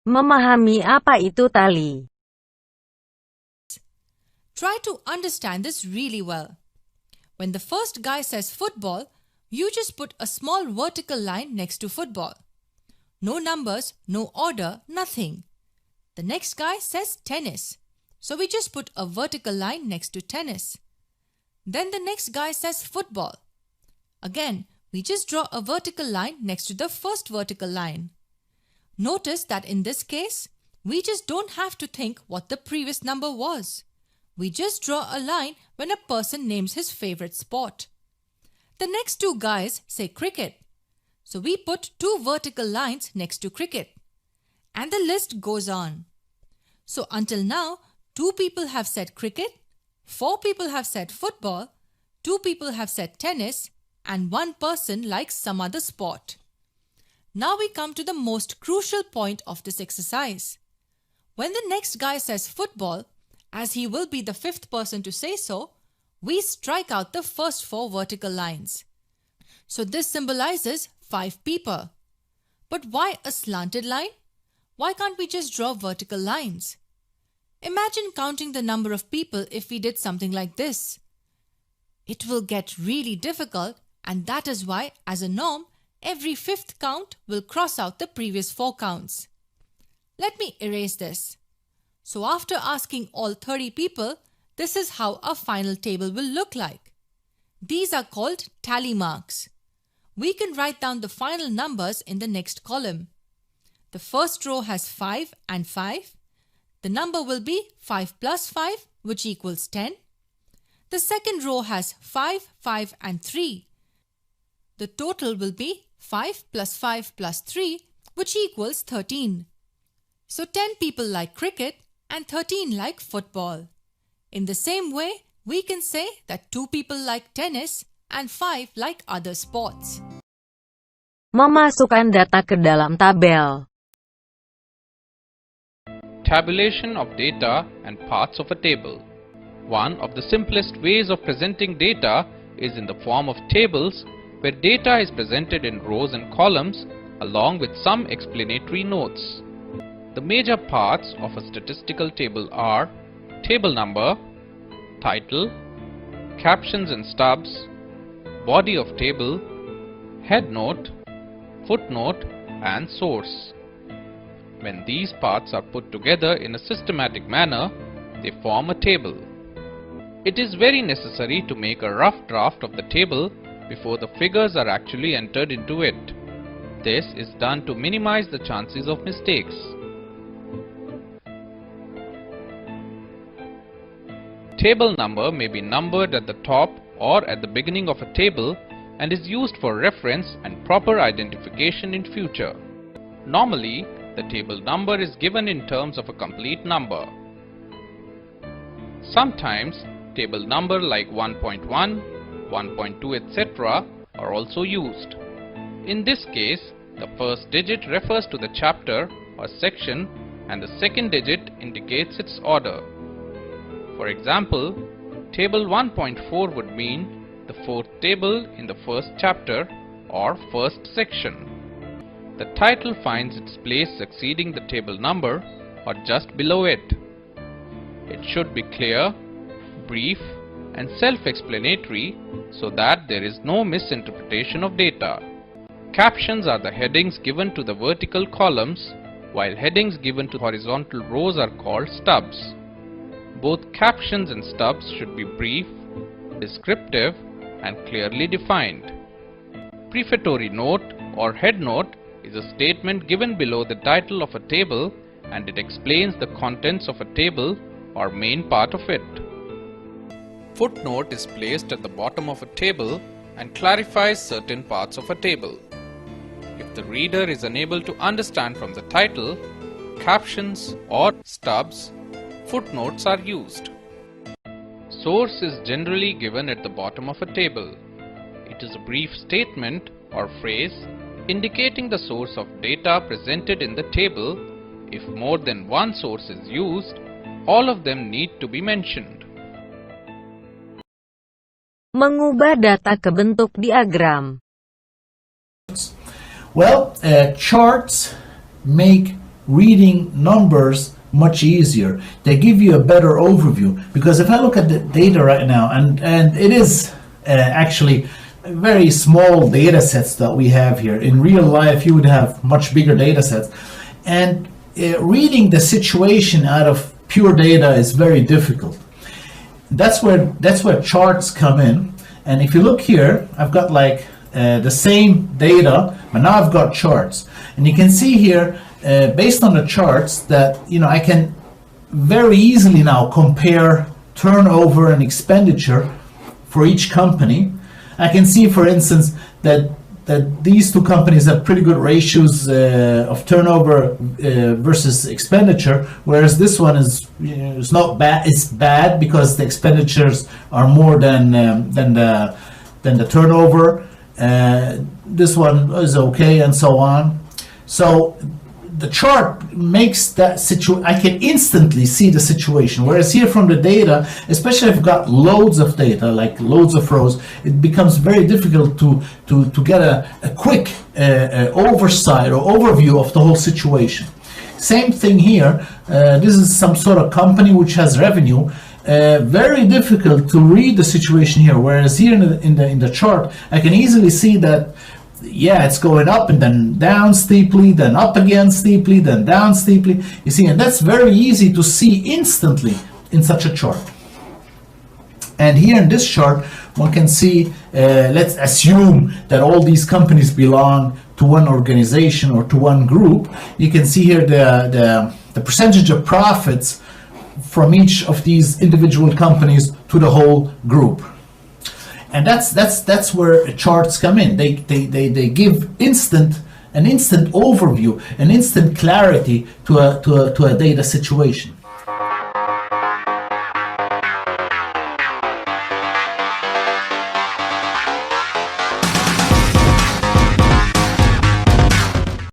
Memahami apa itu tali? Try to understand this really well. When the first guy says football, you just put a small vertical line next to football. No numbers, no order, nothing. The next guy says tennis, so we just put a vertical line next to tennis. Then the next guy says football. Again, we just draw a vertical line next to the first vertical line. Notice that in this case, we just don't have to think what the previous number was. We just draw a line when a person names his favorite sport. The next two guys say cricket, so we put two vertical lines next to cricket. And the list goes on. So until now, 2 people have said cricket, 4 people have said football, 2 people have said tennis, and 1 person likes some other sport. Now we come to the most crucial point of this exercise. When the next guy says football, as he will be the 5th person to say so, we strike out the first 4 vertical lines. So this symbolizes 5 people. But why a slanted line? Why can't we just draw vertical lines? Imagine counting the number of people if we did something like this. It will get really difficult, and that is why, as a norm, every 5th count will cross out the previous 4 counts. Let me erase this. So after asking all 30 people, this is how our final table will look like. These are called tally marks. We can write down the final numbers in the next column. The first row has 5 and 5. The number will be 5 plus 5, which equals 10. The second row has 5, 5 and 3. The total will be 5 plus 5 plus 3, which equals 13. So 10 people like cricket and 13 like football. In the same way, we can say that 2 people like tennis and 5 like other sports. Memasukkan data ke dalam tabel. Tabulation of data and parts of a table. One of the simplest ways of presenting data is in the form of tables, where data is presented in rows and columns along with some explanatory notes. The major parts of a statistical table are table number, title, captions and stubs, body of table, headnote, footnote and source. When these parts are put together in a systematic manner, they form a table. It is very necessary to make a rough draft of the table before the figures are actually entered into it. This is done to minimize the chances of mistakes. Table number may be numbered at the top or at the beginning of a table and is used for reference and proper identification in future. Normally, the table number is given in terms of a complete number. Sometimes, table number like 1.1, 1.2 etc. are also used. In this case, the first digit refers to the chapter or section and the second digit indicates its order. For example, table 1.4 would mean the 4th table in the first chapter or first section. The title finds its place succeeding the table number or just below it. It should be clear, brief and self-explanatory so that there is no misinterpretation of data. Captions are the headings given to the vertical columns, while headings given to horizontal rows are called stubs. Both captions and stubs should be brief, descriptive and clearly defined. Prefatory note or headnote is a statement given below the title of a table and it explains the contents of a table or main part of it. Footnote is placed at the bottom of a table and clarifies certain parts of a table. If the reader is unable to understand from the title, captions or stubs, footnotes are used. Source is generally given at the bottom of a table. It is a brief statement or phrase indicating the source of data presented in the table. If more than one source is used, all of them need to be mentioned. Mengubah data ke bentuk diagram. Well, charts make reading numbers much easier. They give you a better overview, because if I look at the data right now, and it is actually very small data sets that we have here. In real life you would have much bigger data sets, and reading the situation out of pure data is very difficult. That's where charts come in. And if you look here, I've got like the same data, but now I've got charts, and you can see here based on the charts that I can very easily now compare turnover and expenditure for each company. I can see, for instance, that these two companies have pretty good ratios of turnover versus expenditure, whereas this one is not bad. It's bad because the expenditures are more than the turnover. This one is okay, and so on. So the chart makes that situation, I can instantly see the situation, whereas here from the data, especially if I've got loads of data, like loads of rows, it becomes very difficult to get a quick oversight or overview of the whole situation. Same thing here. This is some sort of company which has revenue. Very difficult to read the situation here, whereas here in the chart I can easily see that it's going up and then down steeply, then up again steeply, then down steeply. You see, and that's very easy to see instantly in such a chart. And here in this chart one can see, let's assume that all these companies belong to one organization or to one group. You can see here the percentage of profits from each of these individual companies to the whole group. And that's where charts come in. They give an instant overview, an instant clarity to a data situation.